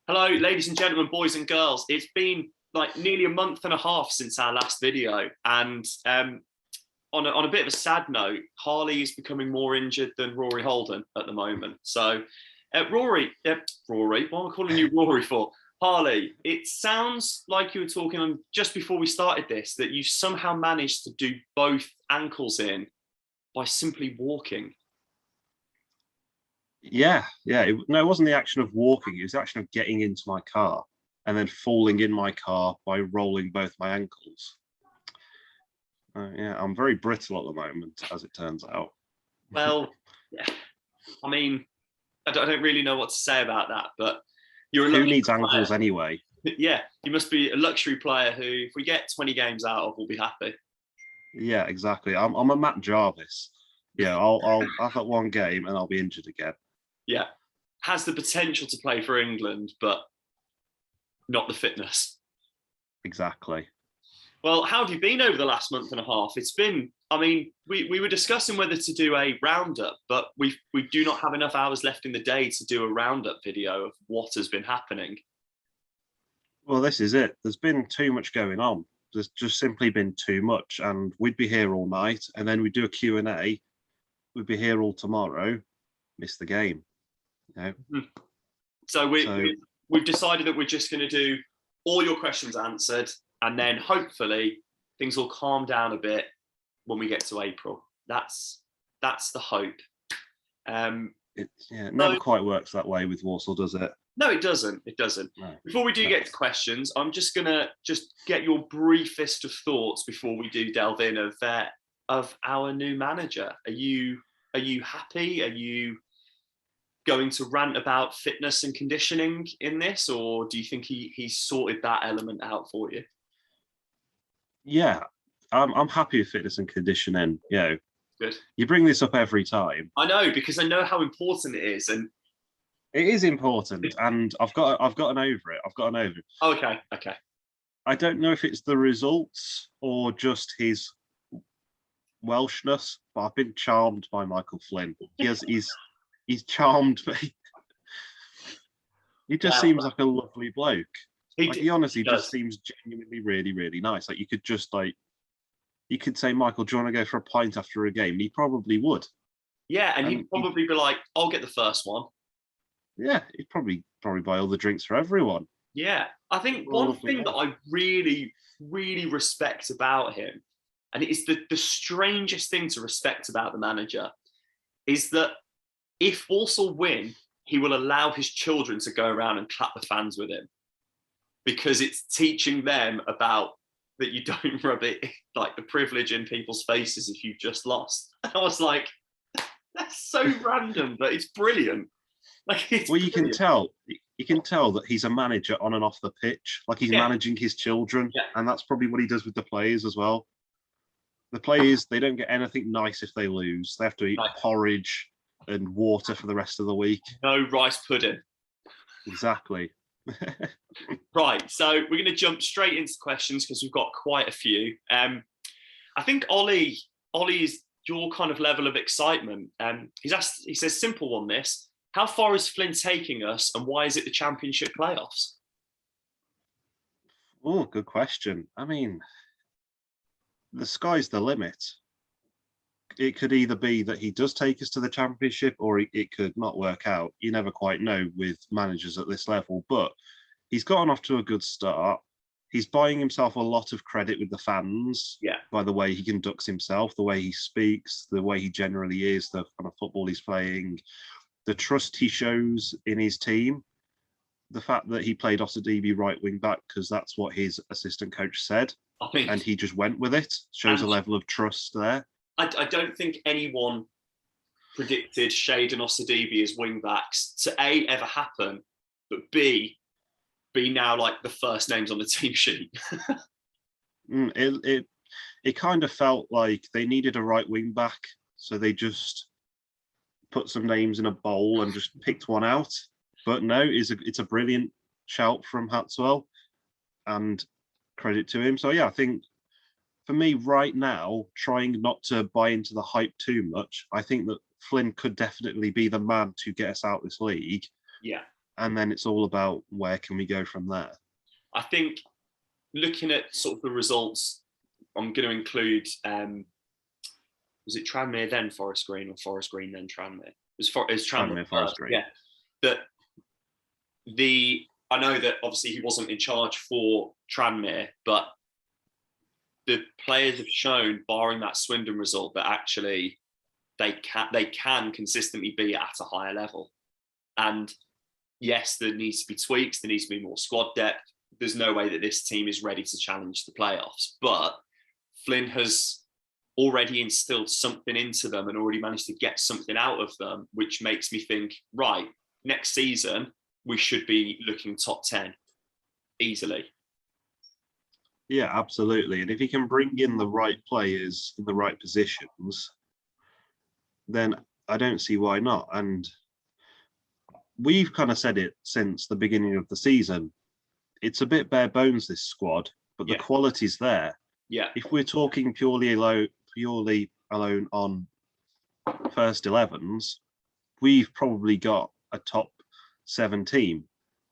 Hello, ladies and gentlemen, boys and girls. It's been like nearly a month and a half since our last video, and on a bit of a sad note, Harley is becoming more injured than Rory Holden at the moment. So, Rory, what am I calling you Rory for? Harley, it sounds like you were talking on just before we started this that you somehow managed to do both ankles in by simply walking. Yeah. No, it wasn't the action of walking. It was the action of getting into my car and then falling in my car by rolling both my ankles. Yeah, I'm very brittle at the moment, as it turns out. Well, yeah, I mean, I don't really know what to say about that, but you're a Who luxury needs ankles player. anyway? Yeah, you must be a luxury player who, if we get 20 games out of, we'll be happy. Yeah, exactly. I'm a Matt Jarvis. Yeah, I'll have that one game and I'll be injured again. Yeah, has the potential to play for England, but not the fitness. Exactly. Well, how have you been over the last month and a half? It's been, I mean, we were discussing whether to do a roundup, but we do not have enough hours left in the day to do a roundup video of what has been happening. Well, this is it. There's been too much going on. There's just simply been too much, and we'd be here all night, and then we'd do a Q&A. We'd be here all tomorrow, miss the game. You know? So we've decided that we're just going to do all your questions answered, and then hopefully things will calm down a bit when we get to April. That's the hope. It never quite works that way with Warsaw, does it? No, it doesn't. It doesn't. No. Before we do get to questions, I'm just gonna get your briefest of thoughts before we do delve in of our new manager. Are you happy? Are you going to rant about fitness and conditioning in this, or do you think he sorted that element out for you? Yeah, I'm happy with fitness and conditioning. You know, good. You bring this up every time. I know, because I know how important it is, and it is important, and I've gotten over it. I've gotten over it. Okay. I don't know if it's the results or just his Welshness, but I've been charmed by Michael Flynn. He's charmed me. He just seems like a lovely bloke. He honestly just seems genuinely really, really nice. Like you could say, Michael, do you want to go for a pint after a game? And he probably would. Yeah, and he'd probably be like, I'll get the first one. Yeah, he'd probably buy all the drinks for everyone. Yeah, I think one thing that I really, really respect about him, and it is the strangest thing to respect about the manager, is that if Walsall win, he will allow his children to go around and clap the fans with him, because it's teaching them about that you don't rub it like the privilege in people's faces if you've just lost. And I was like, that's so random, but it's brilliant. Like, you can tell that he's a manager on and off the pitch. Like he's managing his children, and that's probably what he does with the players as well. The players, they don't get anything nice if they lose. They have to eat porridge and water for the rest of the week. No rice pudding. Exactly. Right, so we're going to jump straight into questions because we've got quite a few. I think Ollie is your kind of level of excitement. He says, simple one, this. How far is Flynn taking us, and why is it the championship playoffs? Oh, good question. I mean, the sky's the limit. It could either be that he does take us to the championship, or it could not work out. You never quite know with managers at this level, but he's gotten off to a good start. He's buying himself a lot of credit with the fans by the way he conducts himself, the way he speaks, the way he generally is, the kind of football he's playing, the trust he shows in his team, the fact that he played Osidibe right wing back because that's what his assistant coach said, and he just went with it, shows a level of trust there. I don't think anyone predicted Shade and Osidibe as wing backs to A, ever happen, but B, be now like the first names on the team sheet. It kind of felt like they needed a right wing back, so they just put some names in a bowl and just picked one out. But no, it's a brilliant shout from Hatswell, and credit to him. So yeah, I think for me right now, trying not to buy into the hype too much, I think that Flynn could definitely be the man to get us out this league. Yeah. and then it's all about where can we go from there. I think looking at sort of the results, I'm going to include, was it Tranmere then Forest Green or Forest Green then Tranmere? It was Tranmere Forest Green. Yeah. I know that obviously he wasn't in charge for Tranmere, but the players have shown, barring that Swindon result, that actually they can consistently be at a higher level. And yes, there needs to be tweaks. There needs to be more squad depth. There's no way that this team is ready to challenge the playoffs. But Flynn has already instilled something into them and already managed to get something out of them, which makes me think, right, next season, we should be looking top 10 easily. Yeah, absolutely. And if he can bring in the right players in the right positions, then I don't see why not. And we've kind of said it since the beginning of the season. It's a bit bare bones, this squad, but the quality's there. Yeah. If we're talking purely alone on first 11s, we've probably got a top 7 team.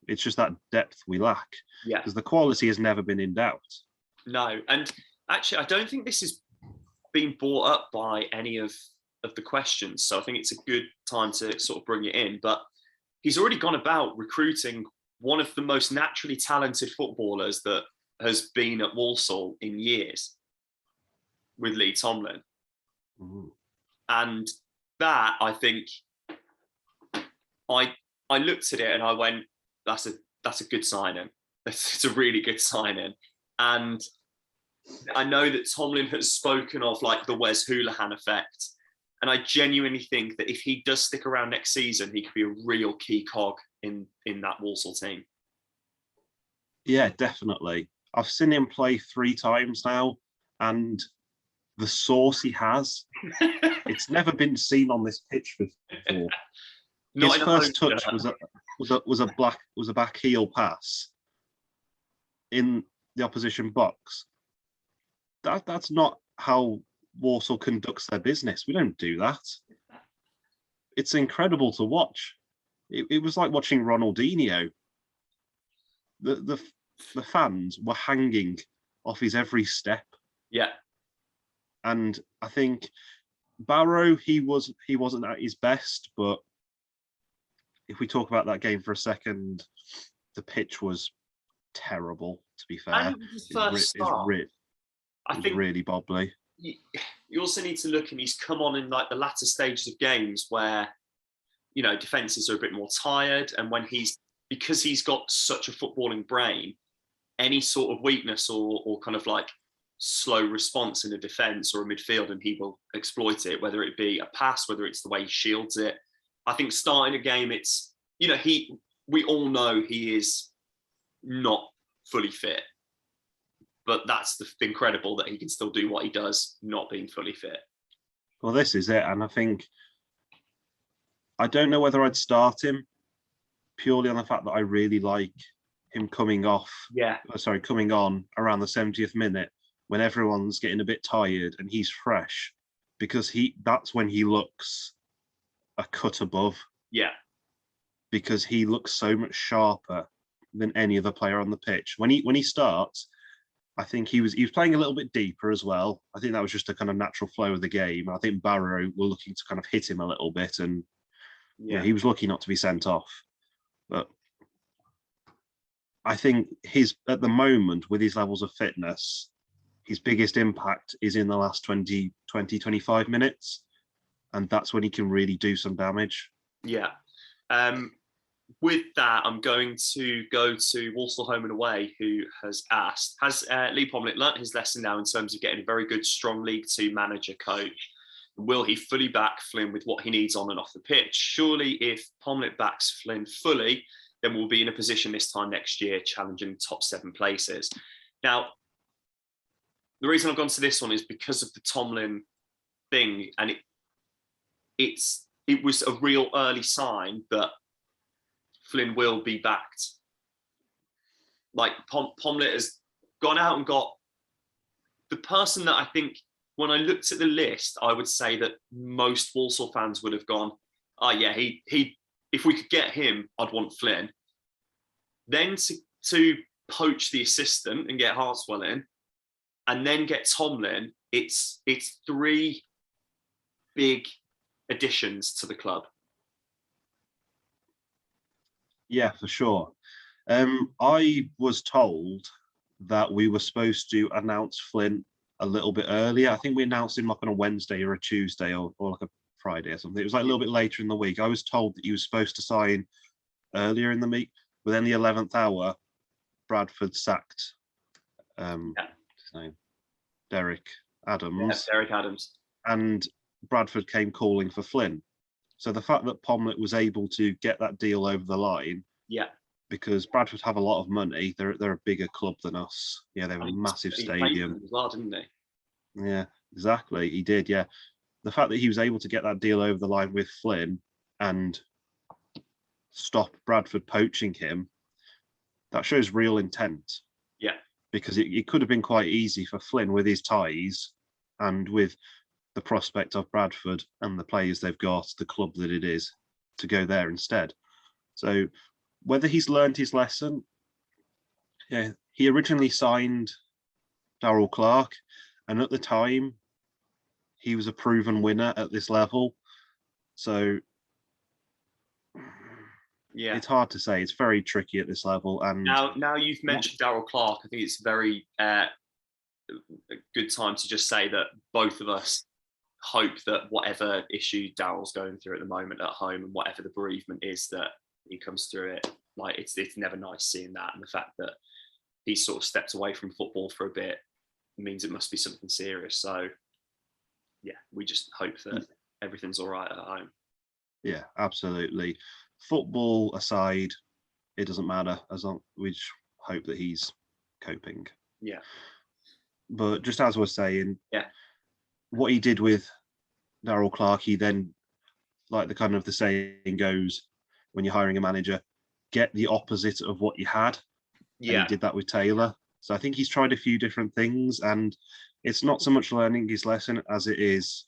It's just that depth we lack. Yeah. Because the quality has never been in doubt. No. And actually, I don't think this has been brought up by any of the questions. So I think it's a good time to sort of bring it in. But he's already gone about recruiting one of the most naturally talented footballers that has been at Walsall in years with Lee Tomlin. Mm-hmm. And that, I think, I looked at it and I went, that's a good signing. It's a really good signing. And I know that Tomlin has spoken of like the Wes Hoolahan effect. And I genuinely think that if he does stick around next season, he could be a real key cog in that Walsall team. Yeah, definitely. I've seen him play 3 times now, and the sauce he has, it's never been seen on this pitch before. His first touch was a back heel pass in the opposition box. That's not how Walsall conducts their business. We don't do that. It's incredible to watch. It was like watching Ronaldinho. The fans were hanging off his every step. Yeah. And I think Barrow, he wasn't at his best, but if we talk about that game for a second, the pitch was terrible, to be fair. And his first start, I think really bobbly. You also need to look, and he's come on in like the latter stages of games where, you know, defenses are a bit more tired, and when because he's got such a footballing brain, any sort of weakness or kind of like slow response in a defense or a midfield, and he will exploit it, whether it be a pass, whether it's the way he shields it. I think starting a game, it's, you know, we all know he is not fully fit, but that's incredible that he can still do what he does, not being fully fit. Well, this is it. And I think, I don't know whether I'd start him purely on the fact that I really like him coming on around the 70th minute when everyone's getting a bit tired and he's fresh, because that's when he looks a cut above. Yeah. Because he looks so much sharper than any other player on the pitch. When he starts, I think he was playing a little bit deeper as well. I think that was just a kind of natural flow of the game. I think Barrow were looking to kind of hit him a little bit, and he was lucky not to be sent off. But I think at the moment, with his levels of fitness, his biggest impact is in the last 25 minutes. And that's when he can really do some damage. Yeah. With that, I'm going to go to Walsall Home and Away, who has asked, has Lee Pomlett learnt his lesson now in terms of getting a very good, strong League Two manager coach? Will he fully back Flynn with what he needs on and off the pitch? Surely if Pomlett backs Flynn fully, then we'll be in a position this time next year challenging top 7 places. Now, the reason I've gone to this one is because of the Tomlin thing, and it was a real early sign that Flynn will be backed. Like Pomlett has gone out and got the person that I think, when I looked at the list, I would say that most Walsall fans would have gone, oh yeah, he if we could get him, I'd want Flynn. Then to poach the assistant and get Hartswell in, and then get Tomlin, it's 3 big additions to the club. Yeah, for sure. I was told that we were supposed to announce Flynn a little bit earlier. I think we announced him like on a Wednesday or a Tuesday or like a Friday or something. It was like a little bit later in the week. I was told that he was supposed to sign earlier in the week, but then the 11th hour, Bradford sacked his name, Derek Adams. Yeah, Derek Adams. And Bradford came calling for Flynn. So the fact that Pomlet was able to get that deal over the line, because Bradford have a lot of money, they're a bigger club than us. Yeah, they have a massive stadium as well, didn't they? Yeah, exactly. He did. Yeah, the fact that he was able to get that deal over the line with Flynn and stop Bradford poaching him, that shows real intent. Yeah, because it could have been quite easy for Flynn with his ties and with the prospect of Bradford and the players they've got, the club that it is, to go there instead. So whether he's learned his lesson, yeah, he originally signed Darrell Clark, and at the time he was a proven winner at this level. So yeah, it's hard to say. It's very tricky at this level. And now you've mentioned Darrell Clark, I think it's very a good time to just say that both of us hope that whatever issue Darrell's going through at the moment at home and whatever the bereavement is, that he comes through it. Like it's never nice seeing that, and the fact that he's sort of stepped away from football for a bit means it must be something serious. So yeah, we just hope that everything's all right at home. Yeah, absolutely. Football aside, it doesn't matter, as long we just hope that he's coping. Yeah. But just as I was saying, yeah, what he did with Darrell Clark, he then, like the saying goes, when you're hiring a manager, get the opposite of what you had. Yeah. And he did that with Taylor. So I think he's tried a few different things, and it's not so much learning his lesson as it is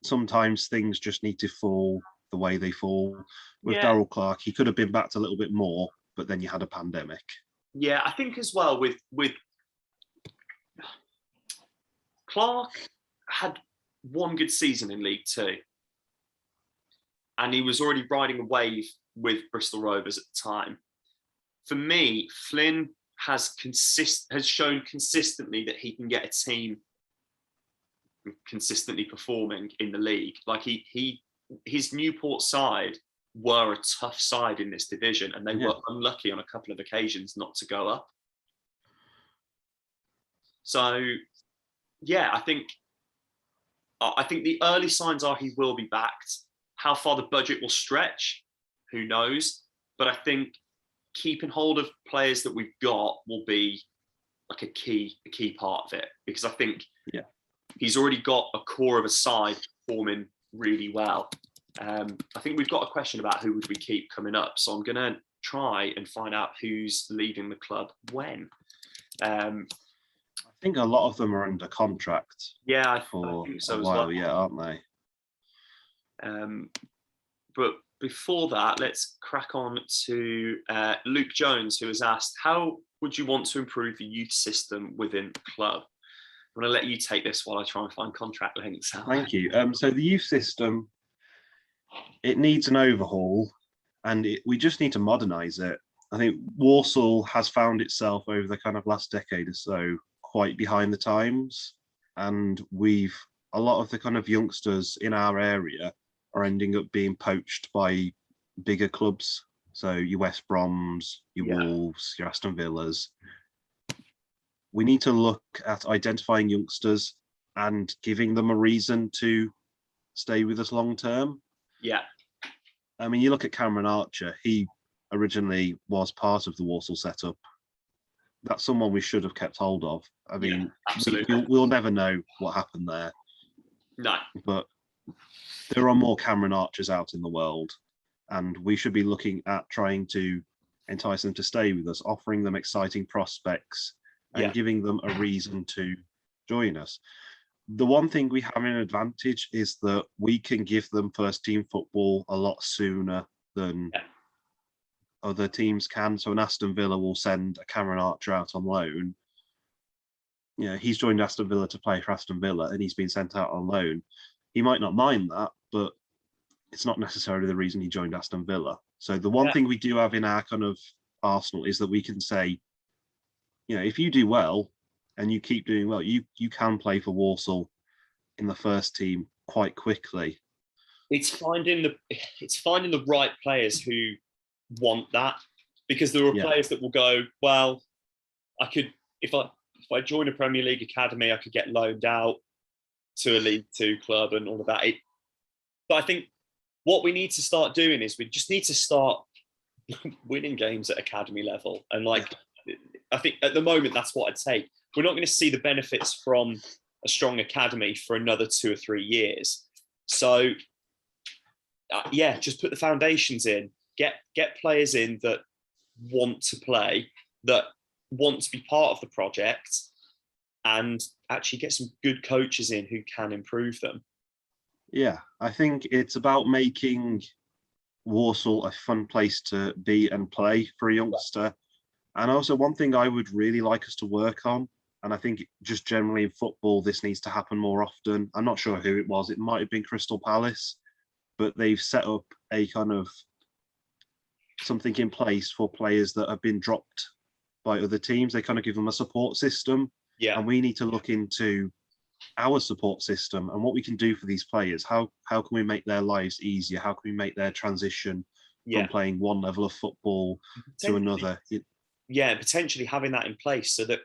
sometimes things just need to fall the way they fall. With Darrell Clark, he could have been backed a little bit more, but then you had a pandemic. Yeah, I think as well with Clark had one good season in League Two, and he was already riding a wave with Bristol Rovers at the time. For me, Flynn has shown consistently that he can get a team consistently performing in the league. Like his Newport side were a tough side in this division, and they were unlucky on a couple of occasions not to go up. So yeah, I think the early signs are he will be backed. How far the budget will stretch, who knows? But I think keeping hold of players that we've got will be like a key part of it, because I think he's already got a core of a side performing really well. I think we've got a question about who would we keep coming up, so I'm going to try and find out who's leaving the club when. I think a lot of them are under contract. Yeah, I think so as well. Yeah, aren't they? But before that, let's crack on to Luke Jones, who has asked, how would you want to improve the youth system within the club? I'm going to let you take this while I try and find contract links. Thank you. So the youth system, it needs an overhaul, and we just need to modernise it. I think Walsall has found itself over the kind of last decade or so quite behind the times, and a lot of the kind of youngsters in our area are ending up being poached by bigger clubs. So your West Broms, your Wolves, your Aston Villas. We need to look at identifying youngsters and giving them a reason to stay with us long term. Yeah. I mean, you look at Cameron Archer, he originally was part of the Walsall setup. That's someone we should have kept hold of. I mean, absolutely. We'll never know what happened there. No. But there are more Cameron Archers out in the world, and we should be looking at trying to entice them to stay with us, offering them exciting prospects and giving them a reason to join us. The one thing we have an advantage is that we can give them first team football a lot sooner than other teams can. So an Aston Villa will send a Cameron Archer out on loan. He's joined Aston Villa to play for Aston Villa and he's been sent out on loan. He might not mind that, but it's not necessarily the reason he joined Aston Villa. So the one thing we do have in our kind of arsenal is that we can say, if you do well and you keep doing well, you can play for Walsall in the first team quite quickly. It's finding the right players who want that, because there are players that will go, well, I could, if I join a Premier League academy, I could get loaned out to a League Two club and all of that. But I think what we need to start doing is we just need to start winning games at academy level. And I think at the moment, that's what I'd take. We're not going to see the benefits from a strong academy for another 2 or 3 years. So, just put the foundations in, get players in that want to play, that want to be part of the project, and actually get some good coaches in who can improve them. Yeah, I think it's about making Walsall a fun place to be and play for a youngster. And also one thing I would really like us to work on, and I think just generally in football, this needs to happen more often. I'm not sure who it was. It might have been Crystal Palace, but they've set up a kind of something in place for players that have been dropped by other teams. They kind of give them a support system. Yeah. And we need to look into our support system and what we can do for these players. How can we make their lives easier? How can we make their transition from playing one level of football to another? Yeah, potentially having that in place so that,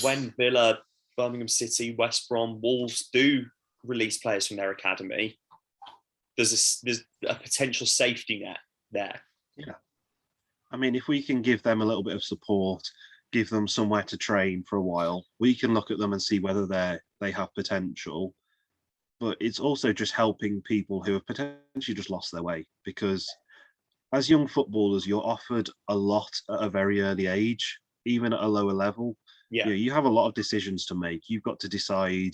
when Villa, Birmingham City, West Brom, Wolves do release players from their academy, there's a potential safety net there. Yeah. I mean, if we can give them a little bit of support, give them somewhere to train for a while, we can look at them and see whether they have potential. But it's also just helping people who have potentially just lost their way, because as young footballers, you're offered a lot at a very early age, even at a lower level. Yeah. You have a lot of decisions to make. You've got to decide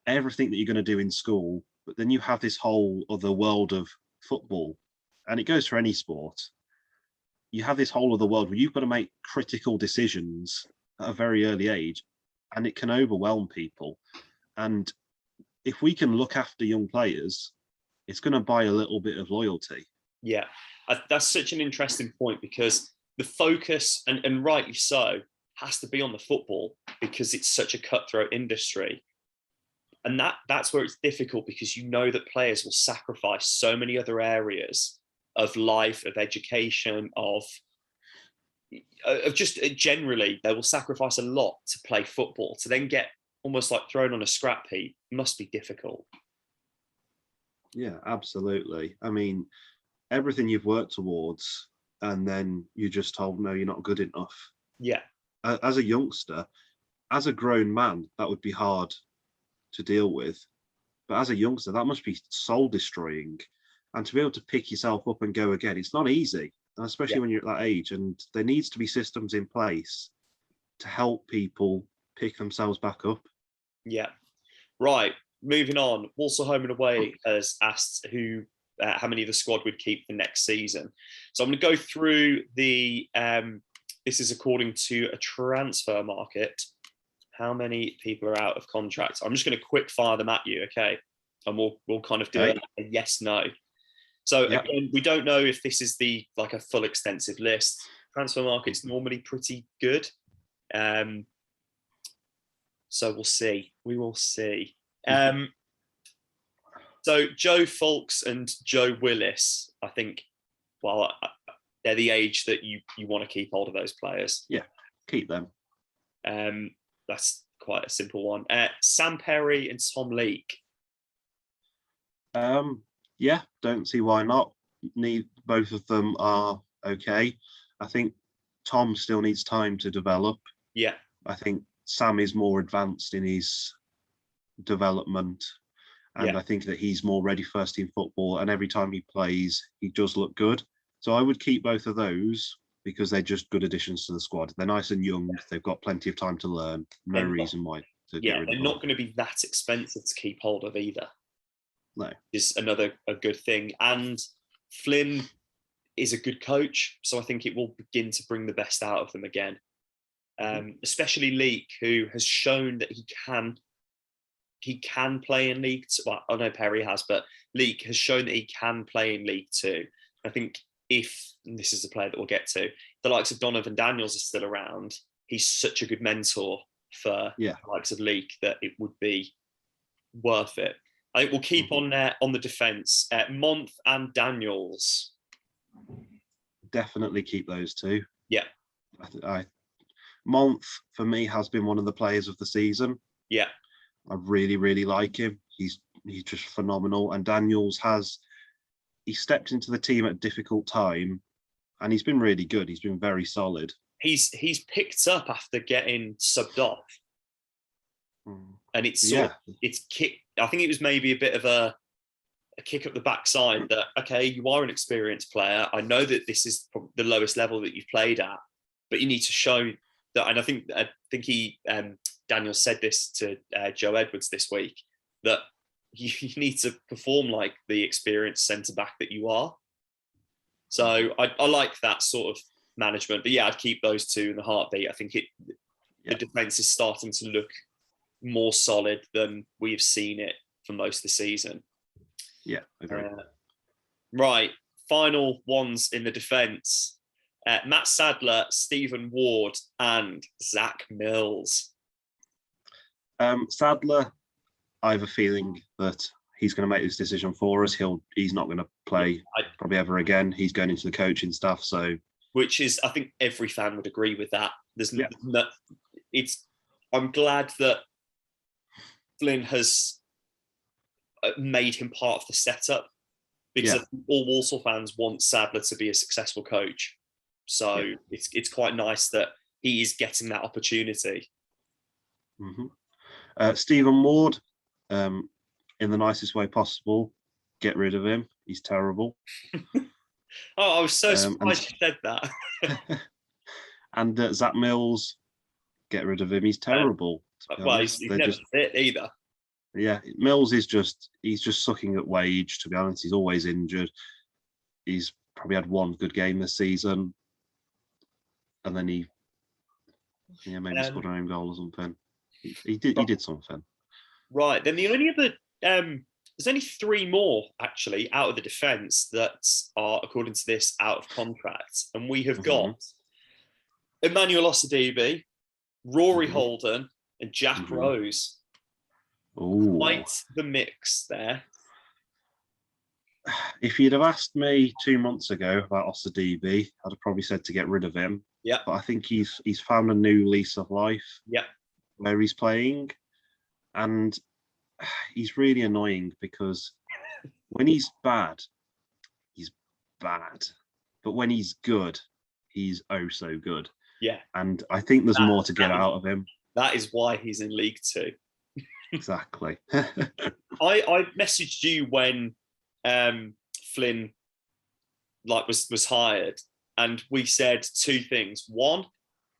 everything that you're going to do in school, but then you have this whole other world of football, and it goes for any sport. You have this whole other world where you've got to make critical decisions at a very early age, and it can overwhelm people. And if we can look after young players, it's going to buy a little bit of loyalty. Yeah, that's such an interesting point, because the focus, and rightly so, has to be on the football, because it's such a cutthroat industry. And that's where it's difficult, because that players will sacrifice so many other areas of life, of education, of just generally, they will sacrifice a lot to play football. To then get almost like thrown on a scrap heap must be difficult. Yeah, absolutely. I mean, everything you've worked towards, and then you're just told, no, you're not good enough. Yeah. As a youngster, as a grown man, that would be hard to deal with. But as a youngster, that must be soul destroying. And to be able to pick yourself up and go again, it's not easy, and especially when you're at that age. And there needs to be systems in place to help people pick themselves back up. Yeah. Right. Moving on. Walsall Home and Away has asked how many of the squad would keep for next season. So I'm going to go through the. This is according to a transfer market. How many people are out of contract? I'm just going to quick fire them at you, okay? And we'll kind of do a yes/no. So again, we don't know if this is a full extensive list. Transfer market's normally pretty good. So we'll see. We will see. So Joe Fulks and Joe Willis, I think, they're the age that you want to keep hold of those players. Yeah, keep them. That's quite a simple one. Sam Perry and Tom Leake. Yeah, don't see why not. Both of them are okay. I think Tom still needs time to develop. Yeah. I think Sam is more advanced in his development, and I think that he's more ready first team football, and every time he plays, he does look good. So I would keep both of those, because they're just good additions to the squad. They're nice and young. They've got plenty of time to learn. No reason why. to get Yeah, rid they're of not him. going to be that expensive to keep hold of either. No. Is a good thing. And Flynn is a good coach, so I think it will begin to bring the best out of them again. Especially Leek, who has shown that he can play in League Two. Well, I know Perry has, but Leek has shown that he can play in League Two. I think and this is a player that we'll get to, the likes of Donovan Daniels are still around, he's such a good mentor for the likes of Leek that it would be worth it. I think we'll keep on the defence. Month and Daniels. Definitely keep those two. Yeah. Month, for me, has been one of the players of the season. Yeah. I really, really like him. He's just phenomenal. And Daniels he stepped into the team at a difficult time, and he's been really good. He's been very solid. He's picked up after getting subbed off. And it's it's kick. I think it was maybe a bit of a kick up the backside that, okay, you are an experienced player. I know that this is the lowest level that you've played at, but you need to show that. And I think Daniel said this to Joe Edwards this week, that you need to perform like the experienced centre back that you are. So I like that sort of management. But yeah, I'd keep those two in the heartbeat. I think the defence is starting to look more solid than we've seen it for most of the season. Yeah, agree. Right, final ones in the defence. Matt Sadler, Stephen Ward, and Zach Mills. Sadler, I have a feeling that he's going to make this decision for us. He's not going to play probably ever again. He's going into the coaching staff. So, which is, I think every fan would agree with that. I'm glad that Flynn has made him part of the setup, because I think all Walsall fans want Sadler to be a successful coach. So it's quite nice that he is getting that opportunity. Stephen Ward, in the nicest way possible, get rid of him. He's terrible. I was so surprised you said that. And Zach Mills, get rid of him. He's terrible. Well, he's never fit either. Yeah, Mills he's just sucking at wage, to be honest. He's always injured. He's probably had one good game this season. And then maybe scored an own goal or something. He did something. Right. Then the only other there's only three more actually out of the defence that are, according to this, out of contract. And we have got Emmanuel Osadibe, Rory Holden, and Jack Rose. Ooh. Quite the mix there. If you'd have asked me 2 months ago about Osadibe, I'd have probably said to get rid of him. Yeah. But I think he's found a new lease of life. Yeah. Where he's playing. And he's really annoying because when he's bad, he's bad. But when he's good, he's oh so good. Yeah. And I think there's more to get out of him. That is why he's in League Two. Exactly. I messaged you when Flynn was hired, and we said two things. One,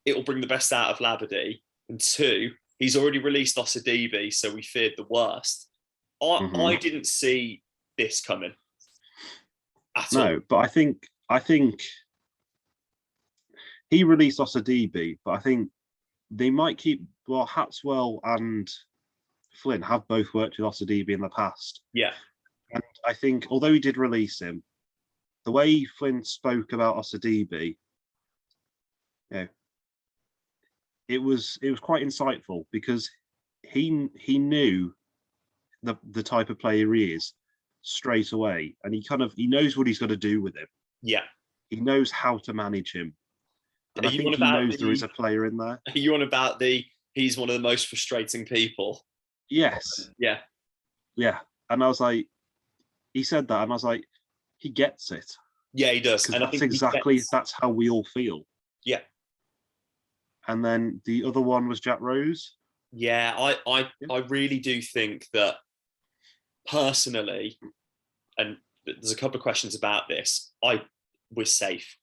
it will bring the best out of Labadie, and two, he's already released Osadibe, so we feared the worst. I didn't see this coming at all. No, but I think he released Osadibe, but I think they might keep. Well, Hatswell and Flynn have both worked with Osadibe in the past. Yeah. And I think, although he did release him, the way Flynn spoke about Osadibe, it was quite insightful, because he knew the type of player he is straight away, and he knows what he's got to do with him. Yeah. He knows how to manage him. And I think he knows there is a player in there. Are you on about he's one of the most frustrating people? Yes. Yeah. Yeah. And I was like, he said that, and I was like, he gets it. Yeah, he does. And that's how we all feel. Yeah. And then the other one was Jack Rose. Yeah, I really do think that personally, and there's a couple of questions about this, we're safe.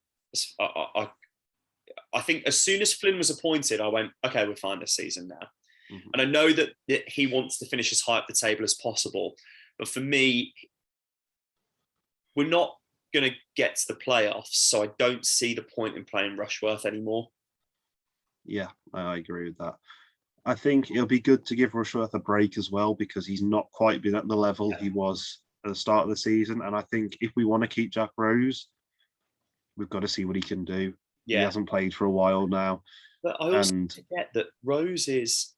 I think as soon as Flynn was appointed, I went, okay, we're fine this season now. And I know that he wants to finish as high up the table as possible. But for me, we're not going to get to the playoffs, so I don't see the point in playing Rushworth anymore. Yeah, I agree with that. I think it'll be good to give Rushworth a break as well, because he's not quite been at the level he was at the start of the season. And I think if we want to keep Jack Rose, we've got to see what he can do. Yeah. He hasn't played for a while now. But I also forget that Rose is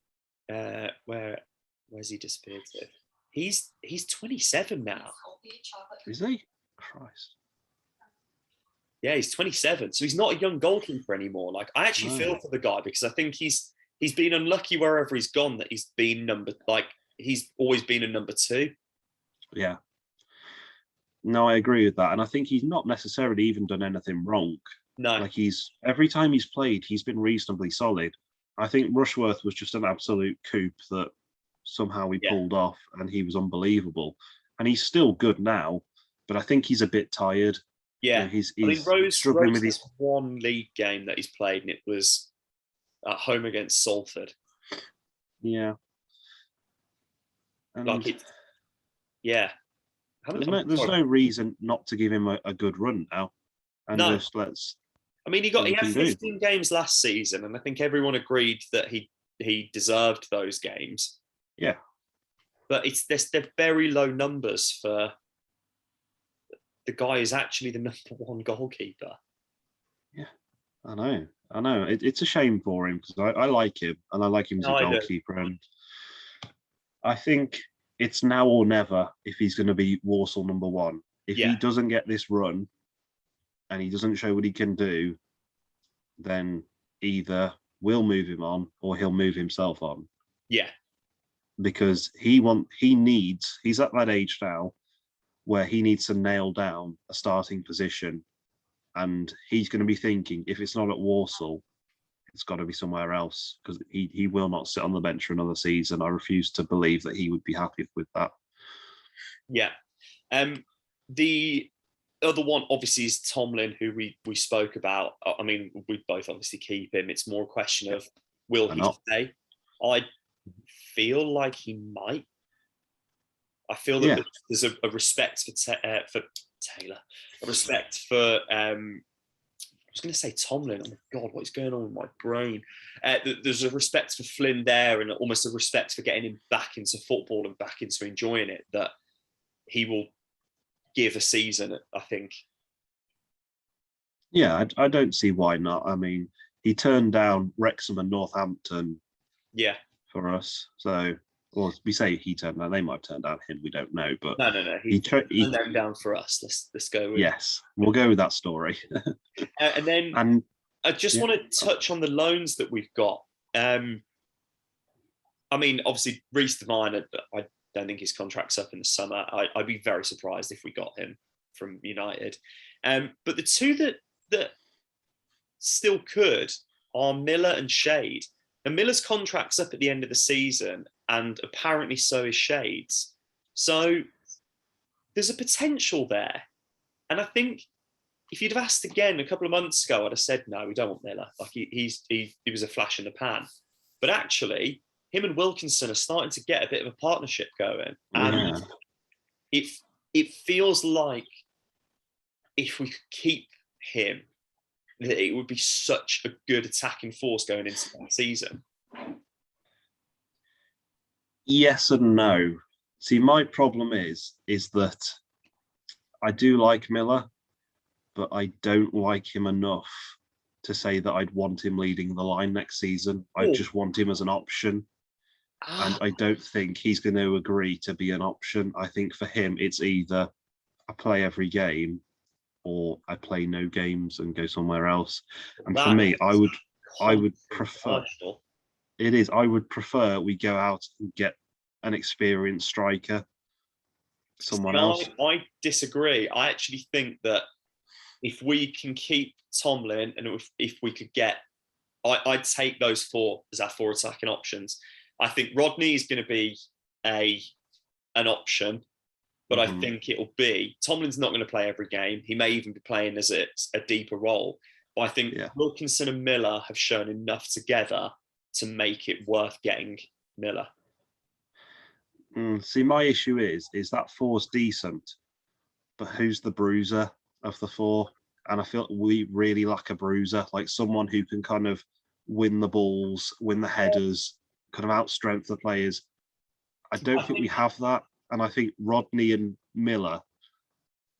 where's he disappeared to? He's 27 now. Is he? Christ. Yeah, he's 27, so he's not a young goalkeeper anymore. Like, I actually feel for the guy, because I think he's been unlucky wherever he's gone, that he's always been a number 2. Yeah. No, I agree with that. And I think he's not necessarily even done anything wrong. No. Like, every time he's played, he's been reasonably solid. I think Rushworth was just an absolute coup that somehow we pulled off, and he was unbelievable. And he's still good now, but I think he's a bit tired. Yeah. He's Rose struggling with his one league game that he's played, and it was at home against Salford. Yeah. And there's no reason not to give him a good run now. And just let's. I mean, he had 15 games last season, and I think everyone agreed that he deserved those games. Yeah. But they're very low numbers for the guy is actually the number 1 goalkeeper. Yeah, I know. It's a shame for him, because I like him, and I like him as a goalkeeper. And I think it's now or never if he's going to be Walsall number 1. If he doesn't get this run and he doesn't show what he can do, then either we'll move him on or he'll move himself on. Yeah. Because he's at that age now where he needs to nail down a starting position, and he's going to be thinking, if it's not at Walsall, it's got to be somewhere else, because he will not sit on the bench for another season. I refuse to believe that he would be happy with that. Yeah. The other one, obviously, is Tomlin, who we spoke about. I mean, we both obviously keep him. It's more a question of, will he stay? I feel like he might. I feel that there's a respect for Taylor, a respect for I was going to say Tomlin. Oh my God, what is going on with my brain? There's a respect for Flynn there, and almost a respect for getting him back into football and back into enjoying it, that he will give a season, I think. Yeah, I don't see why not. I mean, he turned down Wrexham and Northampton for us. So, or we say he turned down, they might have turned down him, we don't know. But no. He turned them down for us. Let's go with we'll go with that story. And then I just want to touch on the loans that we've got. I mean, obviously, Reece Devine, I don't think his contract's up in the summer. I'd be very surprised if we got him from United. But the two that still could are Miller and Shade. And Miller's contract's up at the end of the season, and apparently so is Shade's. So there's a potential there. And I think if you'd have asked again a couple of months ago, I'd have said, no, we don't want Miller. Like he was a flash in the pan. But actually, him and Wilkinson are starting to get a bit of a partnership going. And it feels like if we could keep him, that it would be such a good attacking force going into that season. Yes and no. See, my problem is that I do like Miller, but I don't like him enough to say that I'd want him leading the line next season. I just want him as an option. And I don't think he's going to agree to be an option. I think for him, it's either I play every game or I play no games and go somewhere else. And for me, I would prefer it is. I would prefer we go out and get an experienced striker, someone else. I disagree. I actually think that if we can keep Tomlin, and if we could get, I'd take those 4 as our 4 attacking options. I think Rodney is going to be an option, but I think it'll be, Tomlin's not going to play every game. He may even be playing as a deeper role. But I think Wilkinson and Miller have shown enough together to make it worth getting Miller. See, my issue is that four's decent, but who's the bruiser of the four? And I feel we really lack a bruiser, like someone who can kind of win the balls, win the headers, kind of outstrength the players. I don't think we have that. And I think Rodney and Miller,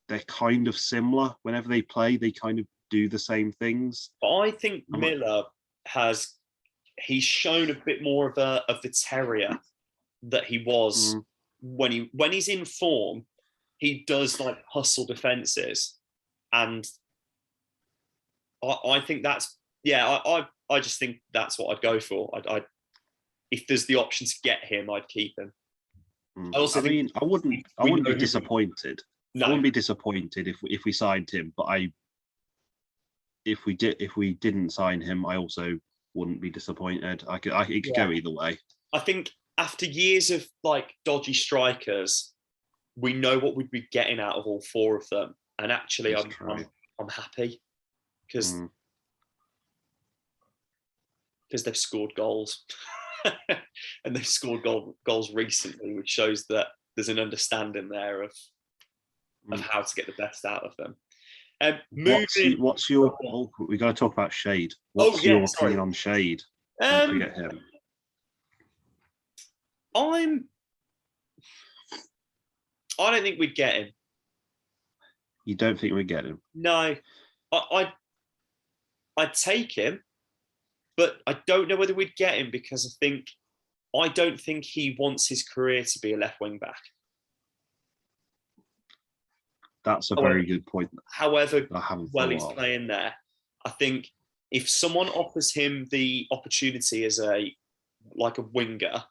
they're kind of similar. Whenever they play, they kind of do the same things. But I think Miller he's shown a bit more of the terrier that he was when he's in form. He does like hustle defenses, and I think that's I just think that's what I'd go for. I if there's the option to get him, I'd keep him. I mean, I wouldn't be disappointed. No. I wouldn't be disappointed if we signed him, but if we didn't sign him, I also wouldn't be disappointed. It could go either way. I think after years of like dodgy strikers, we know what we'd be getting out of all four of them, and actually, I'm happy because they've scored goals, and they've scored goals recently, which shows that there's an understanding there of how to get the best out of them. What's your? We got to talk about Shade. What's your opinion on Shade? Don't forget him. I don't think we'd get him. You don't think we'd get him? No, I'd take him, but I don't know whether we'd get him because I don't think he wants his career to be a left wing back. That's a very good point. However well he's playing there, I think if someone offers him the opportunity as a winger,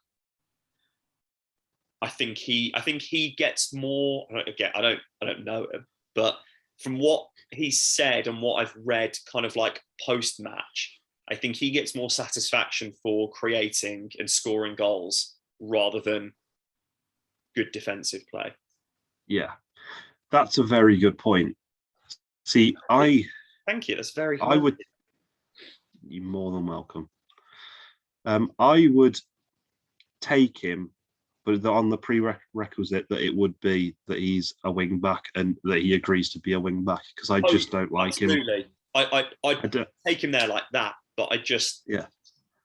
I think he gets more. Again, I don't know him, but from what he's said and what I've read, kind of like post match, I think he gets more satisfaction for creating and scoring goals rather than good defensive play. Yeah, that's a very good point. See, thank you. That's very. You're more than welcome. I would take him, but on the prerequisite that it would be that he's a wing back and that he agrees to be a wing back, because I just don't like him. Absolutely. I'd take him there like that, but I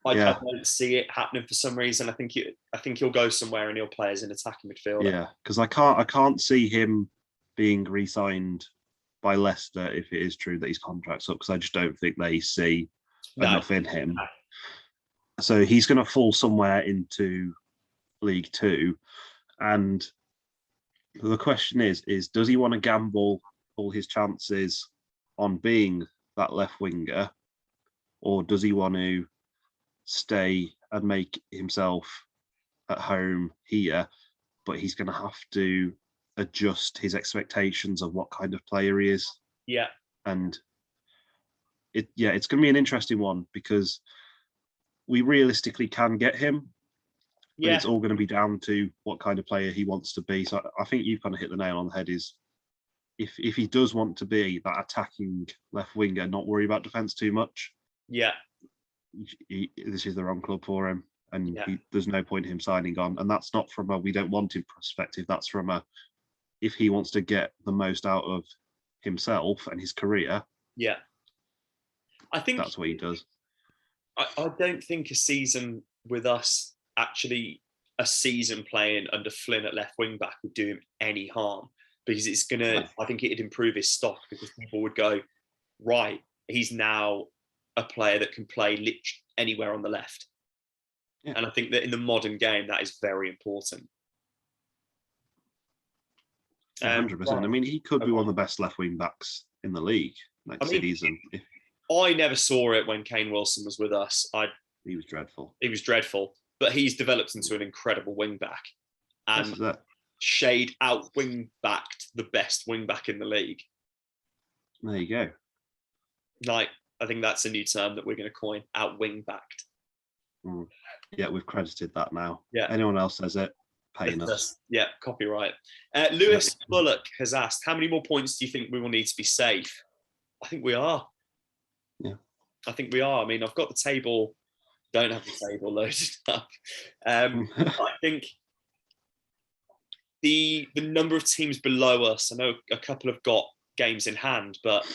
don't see it happening for some reason. I think he'll go somewhere and he'll play as an attacking midfielder. Yeah, because I can't see him being re-signed by Leicester if it is true that his contract's up, because I just don't think they see enough in him. No. So he's going to fall somewhere into League Two, and the question is does he want to gamble all his chances on being that left winger, or does he want to stay and make himself at home here, but he's going to have to adjust his expectations of what kind of player he is. Yeah. And it's going to be an interesting one because we realistically can get him. But it's all going to be down to what kind of player he wants to be. So I think you've kind of hit the nail on the head. Is if he does want to be that attacking left winger, not worry about defence too much. Yeah, this is the wrong club for him, and there's no point in him signing on. And that's not from a we don't want him perspective. That's from a if he wants to get the most out of himself and his career. Yeah, I think that's what he does. I don't think a season with us. Actually, a season playing under Flynn at left wing back would do him any harm, because it's gonna. I think it'd improve his stock, because people would go, right, he's now a player that can play literally anywhere on the left. Yeah. And I think that in the modern game, that is very important. 100%. I mean, he could be one of the best left wing backs in the league next season. I never saw it when Kane Wilson was with us. He was dreadful. He was dreadful. But he's developed into an incredible wing back, and Shade out wing backed the best wing back in the league. There you go. Like, I think that's a new term that we're going to coin: out wing backed. Yeah, we've credited that now. Yeah. Anyone else says it, paying us. Yeah, copyright. Lewis Bullock has asked, how many more points do you think we will need to be safe? I think we are. Yeah. I think we are. I mean, I've got the table Don't have the table loaded up. I think the number of teams below us, I know a couple have got games in hand, but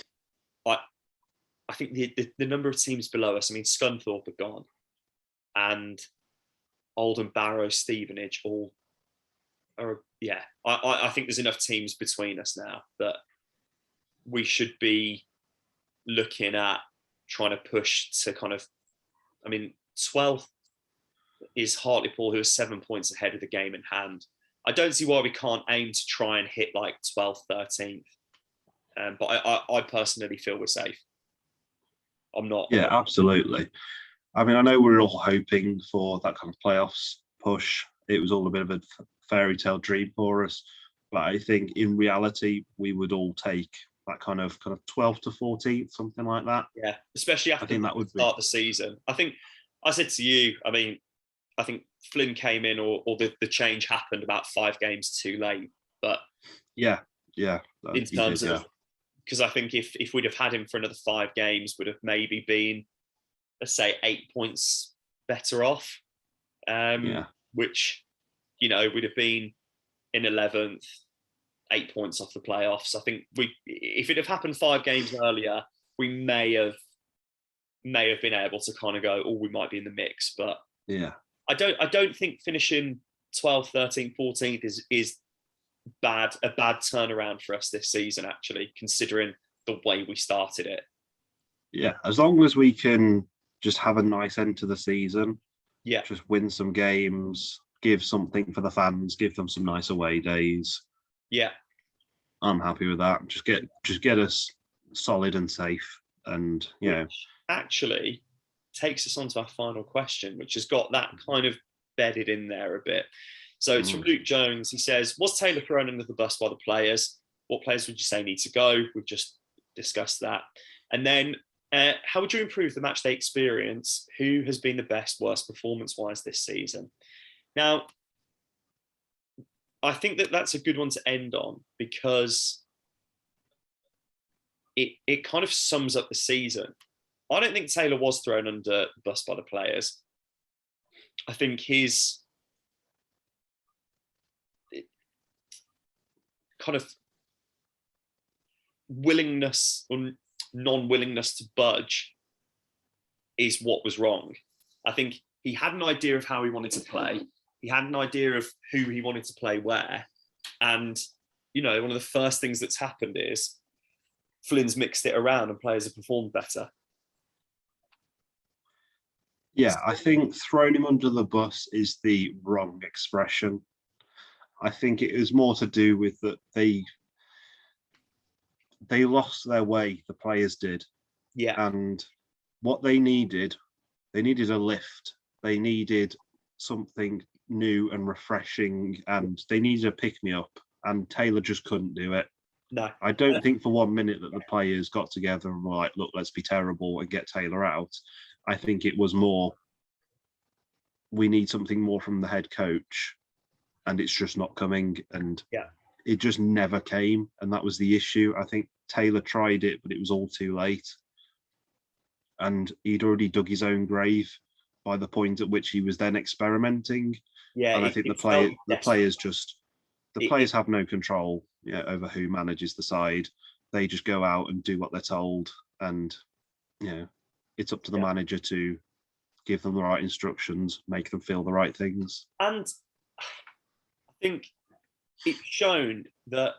I think the number of teams below us, I mean, Scunthorpe are gone, and Oldham, Barrow, Stevenage, all are, yeah. I think there's enough teams between us now that we should be looking at trying to push to kind of, I mean, 12th is Hartlepool, who are 7 points ahead of the game in hand. I don't see why we can't aim to try and hit like 12th, 13th. But I personally feel we're safe. I'm not. Yeah, absolutely. I mean, I know we're all hoping for that kind of playoffs push. It was all a bit of a fairy tale dream for us, but I think in reality we would all take that kind of 12th to 14th, something like that. Yeah, especially after the start of the season. I think I said to you, I mean, I think Flynn came in, or the change happened about 5 games too late. But yeah, in terms of, because I think if we'd have had him for another 5 games, would have maybe been, let's say, 8 points better off. Which, you know, would have been in 11th, 8 points off the playoffs. I think if it had happened 5 games earlier, we may have been able to kind of go, oh, we might be in the mix. But yeah, I don't think finishing 12th, 13th, 14th is a bad turnaround for us this season, actually, considering the way we started it. Yeah, as long as we can just have a nice end to the season, yeah, just win some games, give something for the fans, give them some nice away days. Yeah, I'm happy with that. Just get us solid and safe, and actually takes us on to our final question, which has got that kind of bedded in there a bit. So it's from Luke Jones. He says, was Taylor thrown under the bus by the players? What players would you say need to go? We've just discussed that. And then how would you improve the match day experience? Who has been the best, worst performance-wise this season? Now, I think that's a good one to end on, because it kind of sums up the season. I don't think Taylor was thrown under the bus by the players. I think his kind of willingness or non-willingness to budge is what was wrong. I think he had an idea of how he wanted to play. He had an idea of who he wanted to play where. And, you know, one of the first things that's happened is Flynn's mixed it around and players have performed better. Yeah, I think throwing him under the bus is the wrong expression. I think it was more to do with that they lost their way, the players did. Yeah. And what they needed a lift. They needed something new and refreshing, and they needed a pick-me-up, and Taylor just couldn't do it. No. I don't think for 1 minute that the players got together and were like, look, let's be terrible and get Taylor out. I think it was more, we need something more from the head coach, and it's just not coming. And it just never came. And that was the issue. I think Taylor tried it, but it was all too late. And he'd already dug his own grave by the point at which he was then experimenting. Yeah, and I think the players have no control over who manages the side. They just go out and do what they're told, and it's up to the manager to give them the right instructions, make them feel the right things. And I think it's shown that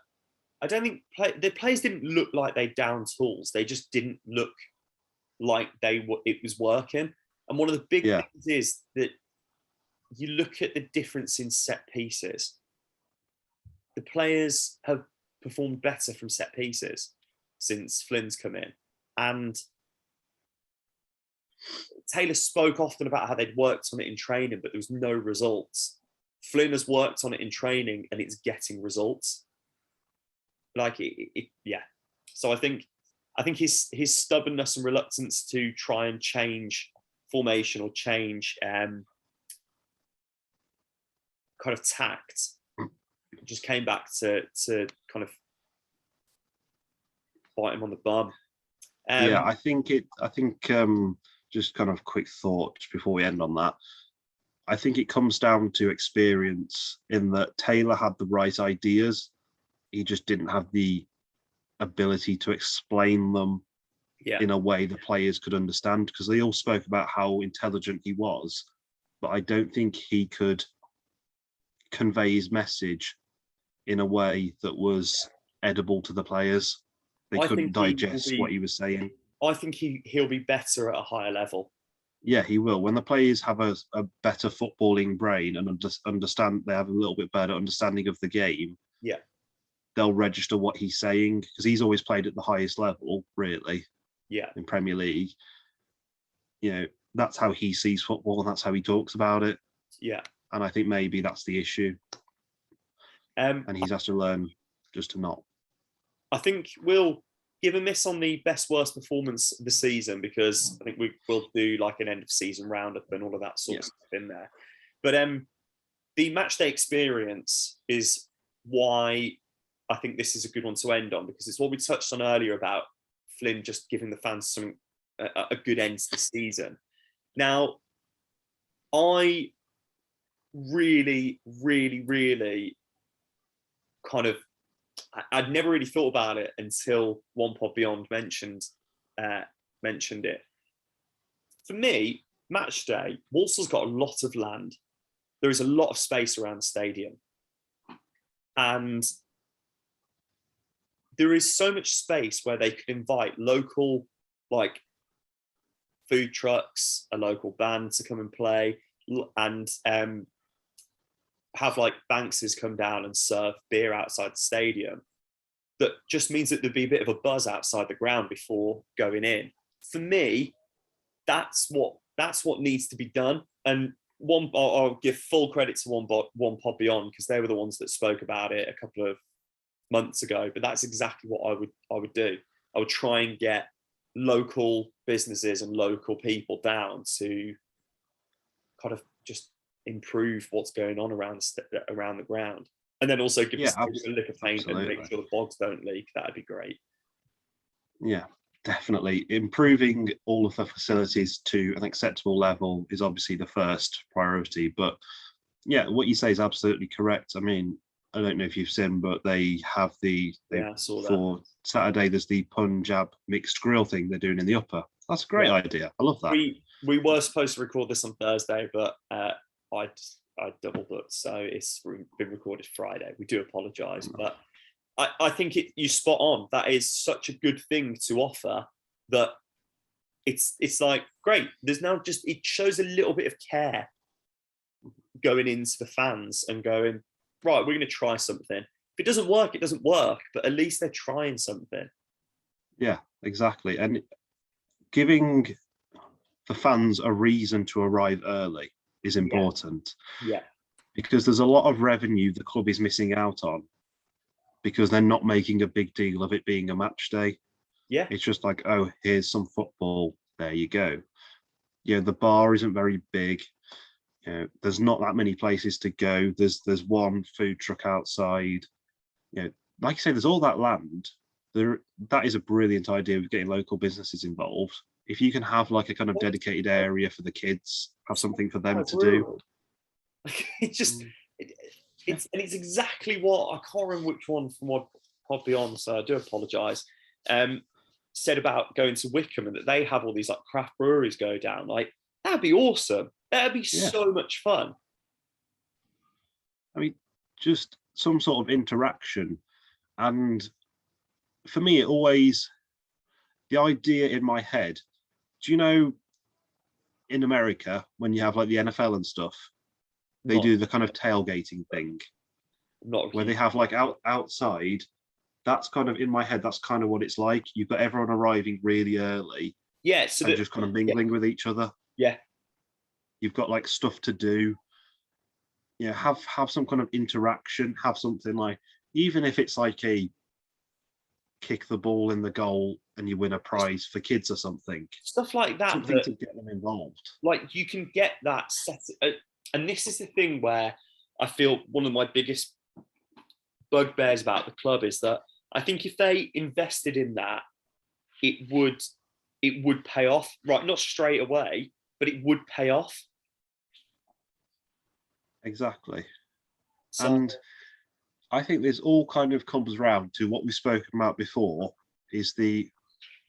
I don't think the players didn't look like they down tools. They just didn't look like it was working. And one of the big things is that you look at the difference in set pieces. The players have performed better from set pieces since Flynn's come in. And Taylor spoke often about how they'd worked on it in training, but there was no results. Flynn has worked on it in training and it's getting results. So I think his stubbornness and reluctance to try and change formation or change kind of tact just came back to kind of bite him on the bum. I think just kind of quick thought before we end on that. I think it comes down to experience in that Taylor had the right ideas. He just didn't have the ability to explain them in a way the players could understand, because they all spoke about how intelligent he was, but I don't think he could convey his message in a way that was edible to the players. They couldn't digest what he was saying. I think he'll be better at a higher level. Yeah, he will. When the players have a better footballing brain and understand, they have a little bit better understanding of the game. Yeah, they'll register what he's saying, because he's always played at the highest level, really. Yeah, in Premier League. That's how he sees football, and that's how he talks about it. Yeah, and I think maybe that's the issue. And he's has to learn just to not. I think we'll give a miss on the best worst performance of the season, because I think we will do like an end of season roundup and all of that sort of stuff in there. But the match day experience is why I think this is a good one to end on, because it's what we touched on earlier about Flynn just giving the fans a good end to the season. Now, I really, really, really kind of, I'd never really thought about it until One Pod Beyond mentioned it. For me, match day, Walsall's got a lot of land. There is a lot of space around the stadium. And there is so much space where they could invite local, like, food trucks, a local band to come and play, and have like Bankses come down and serve beer outside the stadium. That just means that there'd be a bit of a buzz outside the ground before going in. For me, that's what needs to be done. And I'll give full credit to One Pod Beyond, because they were the ones that spoke about it a couple of months ago. But that's exactly what I would do. I would try and get local businesses and local people down to kind of just improve what's going on around the ground, and then also give a lick of paint and make sure the bogs don't leak. That'd be great. Yeah, definitely. Improving all of the facilities to an acceptable level is obviously the first priority. But yeah, what you say is absolutely correct. I mean, I don't know if you've seen, but they have I saw that. For Saturday, there's the Punjab mixed grill thing they're doing in the upper. That's a great idea. I love that. We were supposed to record this on Thursday, but I double booked, so it's been recorded Friday. We do apologise, but I think you spot on. That is such a good thing to offer, that it's like great. There's now just, it shows a little bit of care going into the fans and going, right, we're going to try something. If it doesn't work, it doesn't work, but at least they're trying something. Yeah, exactly. And giving the fans a reason to arrive early is important. Yeah. Because there's a lot of revenue the club is missing out on because they're not making a big deal of it being a match day. Yeah. It's just like, oh, here's some football. There you go. The bar isn't very big. There's not that many places to go. There's one food truck outside. Like you say, there's all that land. That is a brilliant idea of getting local businesses involved. If you can have like a kind of dedicated area for the kids, have something for them to do. It's just, it's exactly what, I can't remember which one from what Pod Beyond, so I do apologise, said about going to Wickham and that they have all these like craft breweries go down. Like, that'd be awesome. That'd be so much fun. I mean, just some sort of interaction. And for me, it always, the idea in my head, do you know, in America, when you have like the NFL and stuff, they do the kind of tailgating thing. Where they have like outside, that's kind of in my head, that's kind of what it's like. You've got everyone arriving really early. Yeah. So and just kind of mingling with each other. Yeah. You've got like stuff to do. Have some kind of interaction, have something like, even if it's like a kick the ball in the goal and you win a prize for kids or something. Stuff like that. Something to get them involved. Like, you can get that set. And this is the thing where I feel one of my biggest bugbears about the club is that I think if they invested in that, it would it would pay off. Right, not straight away, but it would pay off. Exactly. So And I think this all kind of comes round to what we've spoken about before, is the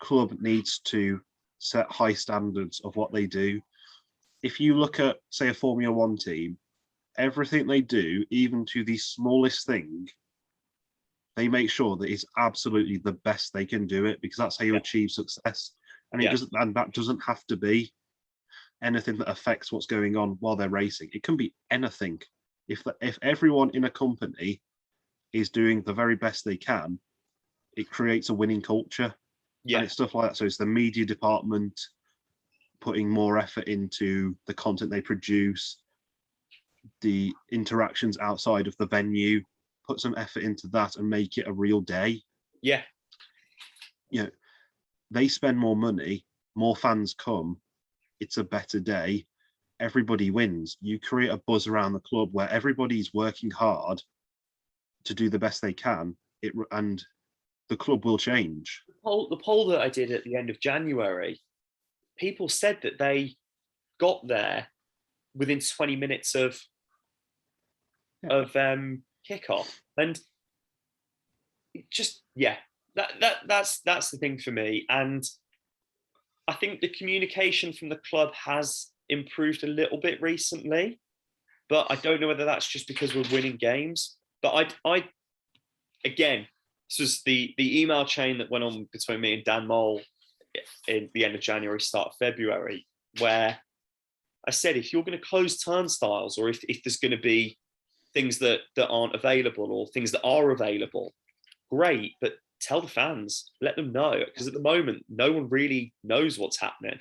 club needs to set high standards of what they do. If you look at, say, a Formula One team, everything they do, even to the smallest thing, they make sure that it's absolutely the best they can do it, because that's how you achieve success. And it yeah, doesn't, and that doesn't have to be anything that affects what's going on while they're racing. It can be anything. If everyone in a company is doing the very best they can, it creates a winning culture. yeah, And it's stuff like that. So it's the media department putting more effort into the content they produce, the interactions outside of the venue, put some effort into that and make it a real day. yeah, You know, they spend more money, more fans come, it's a better day, everybody wins. You create a buzz around the club where everybody's working hard to do the best they can, and the club will change. the poll that I did at the end of January, people said that they got there within 20 minutes of kickoff, and it just that's the thing for me. And I think the communication from the club has improved a little bit recently, but I don't know whether that's just because we're winning games. But I again, this was the email chain that went on between me and Dan Mole in the end of January, start of February, where I said, if you're going to close turnstiles, or if there's going to be things that aren't available, or things that are available, great, but tell the fans, let them know, because at the moment, no one really knows what's happening.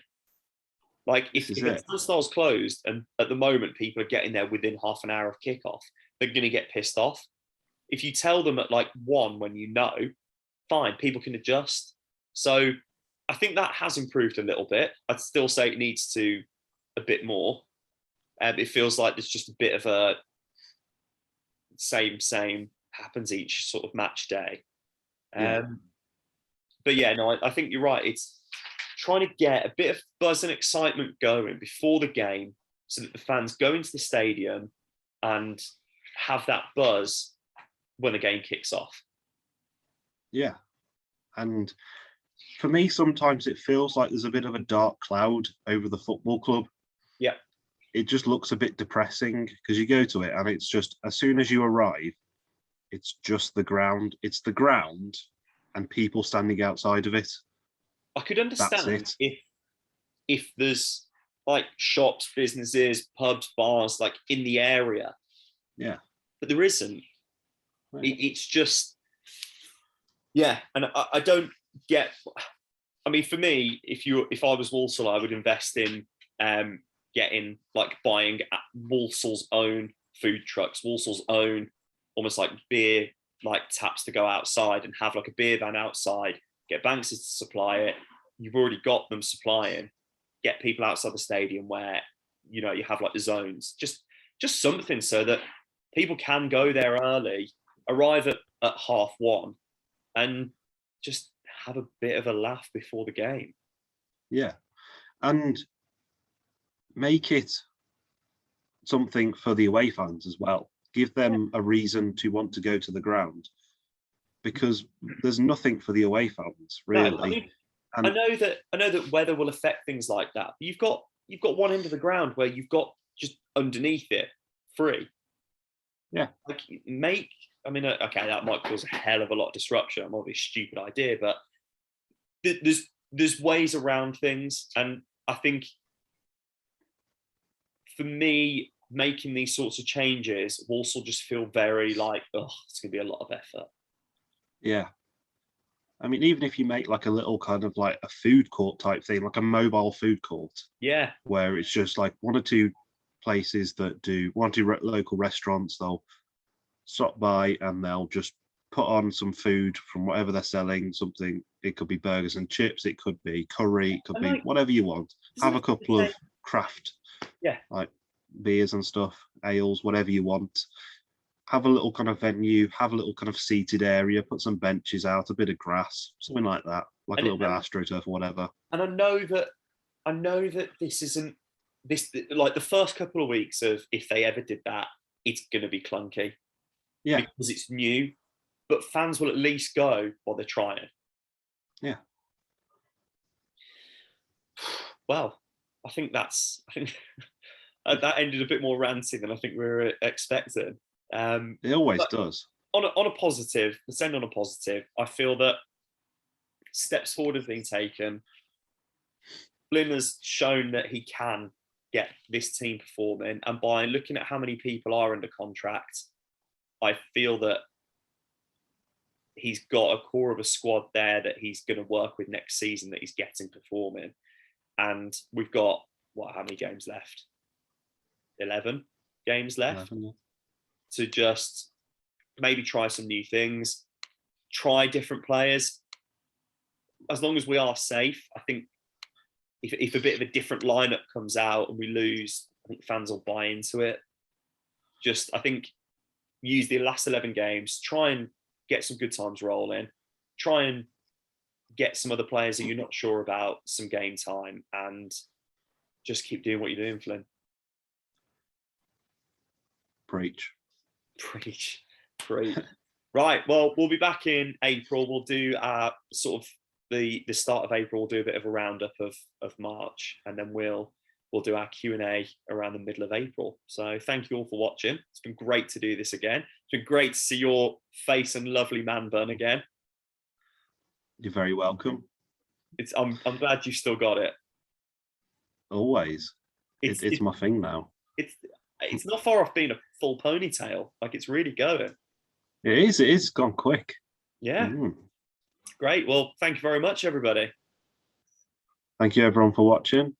Like if the turnstile's closed, and at the moment people are getting there within half an hour of kickoff, they're going to get pissed off. If you tell them at like 1 when you know, fine, people can adjust. So I think that has improved a little bit. I'd still say it needs to a bit more. It feels like there's just a bit of a same happens each sort of match day. But yeah, no, I think you're right. It's trying to get a bit of buzz and excitement going before the game, so that the fans go into the stadium and have that buzz when the game kicks off. Yeah. And for me, sometimes it feels like there's a bit of a dark cloud over the football club. Yeah. It just looks a bit depressing, because you go to it and it's just, as soon as you arrive, it's just the ground. It's the ground and people standing outside of it. I could understand if there's like shops, businesses, pubs, bars, like in the area. Yeah. But there isn't. Right. It's just, yeah. And I don't get, I mean, for me, if I was Walsall, I would invest in buying Walsall's own food trucks, Walsall's own almost like beer like taps to go outside, and have like a beer van outside, get Banks's to supply it. You've already got them supplying, get people outside the stadium where, you know, you have like the zones, just something so that people can go there early, arrive at 1:30, and just have a bit of a laugh before the game. Yeah. And make it something for the away fans as well. Give them a reason to want to go to the ground, because there's nothing for the away fans really. No, I mean, I know that weather will affect things like that. But you've got one end of the ground where you've got just underneath it free. Yeah. Like I mean, okay, that might cause a hell of a lot of disruption. It might be a stupid idea, but there's ways around things, and I think for me, making these sorts of changes will also just feel very like, oh, it's going to be a lot of effort. Yeah. I mean, even if you make like a little kind of like a food court type thing, like a mobile food court. Yeah. Where it's just like 1 or 2 places that do 1 or 2 local restaurants, they'll stop by and they'll just put on some food from whatever they're selling, something. It could be burgers and chips, it could be curry, it could be whatever you want. Have a couple of craft, like beers and stuff, ales, whatever you want. have a little kind of venue, have a little kind of seated area, put some benches out, a bit of grass, something like that, like a little bit of AstroTurf or whatever. And I know that this isn't this like the first couple of weeks of if they ever did that, it's going to be clunky. Yeah. Because it's new, but fans will at least go while they're trying. Yeah. Well, I think that ended a bit more ranty than I think we were expecting. It always does. On a positive, let's end on a positive. I feel that steps forward have been taken. Flynn has shown that he can get this team performing, and by looking at how many people are under contract, I feel that he's got a core of a squad there that he's going to work with next season that he's getting performing. And we've got, how many games left? 11 games left 11, yeah. to just maybe try some new things, try different players. As long as we are safe, I think if a bit of a different lineup comes out and we lose, I think fans will buy into it. I think use the last 11 games, try and get some good times rolling, try and get some other players that you're not sure about some game time, and just keep doing what you're doing, Flynn. Preach. Right, well, we'll be back in April. We'll do sort of the start of April. We'll do a bit of a roundup of March, and then we'll do our Q&A around the middle of April. So thank you all for watching. It's been great to do this again. It's been great to see your face and lovely man bun again. You're very welcome. I'm glad you still got it. Always. It's my thing now. It's not far off being a full ponytail. Like, it's really going. It is. It's gone quick. Yeah. Great. Well, thank you very much, everybody. Thank you, everyone, for watching.